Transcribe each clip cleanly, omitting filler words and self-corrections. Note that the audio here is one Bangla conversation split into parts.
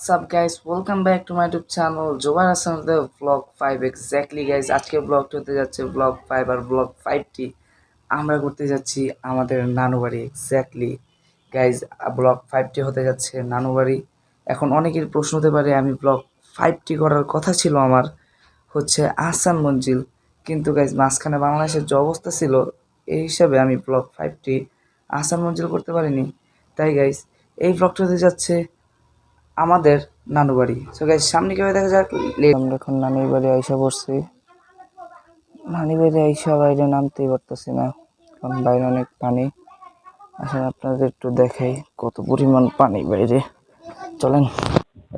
What's up guys, welcome back to my YouTube channel Jobar Hassan the vlog 5 exactly guys আজকে ব্লগটি হতে যাচ্ছে ব্লগ 5 আর ব্লগ 5টি আমরা করতে যাচ্ছি আমাদের নানু বাড়ি এক্স্যাক্টলি গাইজ ব্লগ 5টি হতে যাচ্ছে নানু বাড়ি। এখন অনেকের প্রশ্ন হতে পারে আমি ব্লগ 5টি করার কথা ছিল আমার হচ্ছে আহসান মঞ্জিল, কিন্তু গাইজ মাঝখানে বাংলাদেশের যে অবস্থা ছিল এই হিসাবে আমি ব্লগ 5টি আহসান মঞ্জিল করতে পারিনি। তাই গাইজ এই ব্লগটি হতে যাচ্ছে আমাদের নানু বাড়ি। সো গাইস সামনে কিভাবে দেখা যাক। আমরা এখন নানির বাড়ি আইসা পড়ছি। নানি বাড়ি আইসা বাইরে নামতেই পারতেছি না, কারণ বাইরে অনেক পানি। আসলে আপনাদের একটু দেখাই কত পরিমাণ পানি বাইরে। চলেন,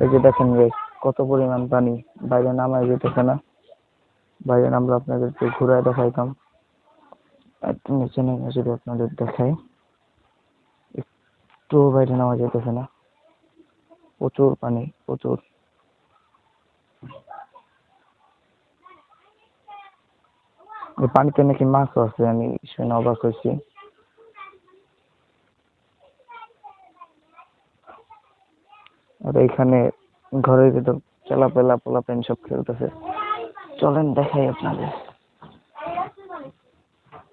এই যে দেখেন গাইস কত পরিমাণ পানি, বাইরে নামাই যেতেছে না। বাইরে নামলে আপনাদের একটু ঘুরায় দেখাইতাম। একটু নিচে নেমে যদি আপনাদের দেখাই, একটু বাইরে নামা যেতেছে না, প্রচুর পানি প্রচুর। এই পানিতে নাকি মাছও আছে, আমি শুনে অবাক হয়েছি। আর এইখানে ঘরের ভিতর চেলাপেলা পোলাপেন সব খেলতেছে। চলেন দেখাই আপনাদের,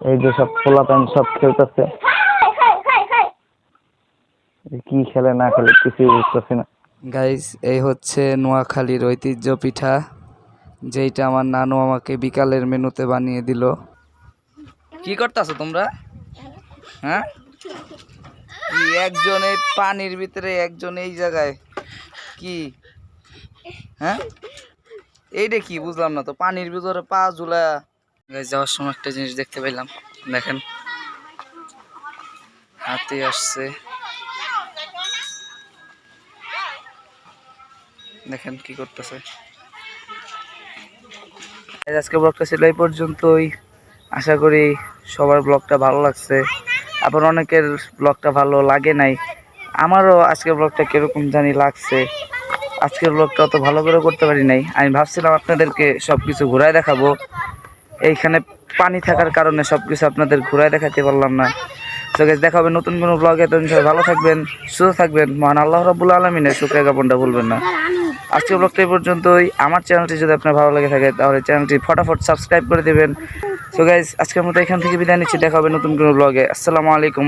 এই যে সব পোলাপেন সব খেলতেছে। কি খেলে না খেলে কিছুই বুঝতেছি না। গাইস এই হচ্ছে নোয়াখালীর ঐতিহ্য পিঠা, যেইটা আমার নানু আমাকে বিকালের মেনুতে বানিয়ে দিল। কি করতেছো তোমরা? হ্যাঁ, একজন এই পানির ভিতরে, একজন এই জায়গায়, কি হ্যাঁ এইটা কি বুঝলাম না তো, পানির ভিতরে পা ঝুলা। যাওয়ার সময় একটা জিনিস দেখতে পেলাম, দেখেন হাতি আসছে, দেখেন কি করতেছে। আজকে ব্লগটা ছিল এই পর্যন্তই, আশা করি সবার ব্লগটা ভালো লাগছে। আবার অনেকের ব্লগটা ভালো লাগে নাই, আমারও আজকের ব্লগটা কিরকম জানি লাগছে। আজকের ব্লগটা অত ভালো করে করতে পারি নাই। আমি ভাবছিলাম আপনাদেরকে সবকিছু ঘুরায় দেখাবো, এইখানে পানি থাকার কারণে সবকিছু আপনাদের ঘুরায় দেখাতে পারলাম না। তো গাইস দেখা হবে নতুন কোনো ব্লগে। তো ভালো থাকবেন, সুস্থ থাকবেন, মহান আল্লাহ রাব্বুল আলামিনের শুকরিয়া জ্ঞাপনটা ভুলবেন না। আজকের ব্লগটা এই পর্যন্তই। আমার চ্যানেলটি যদি আপনার ভালো লাগে থাকে তাহলে চ্যানেলটি ফটাফট সাবস্ক্রাইব করে দেবেন। সো গাইস আজকের মতো এখান থেকে বিদায় নিচ্ছি, দেখা হবে নতুন কোনো ব্লগে। আসসালামু আলাইকুম।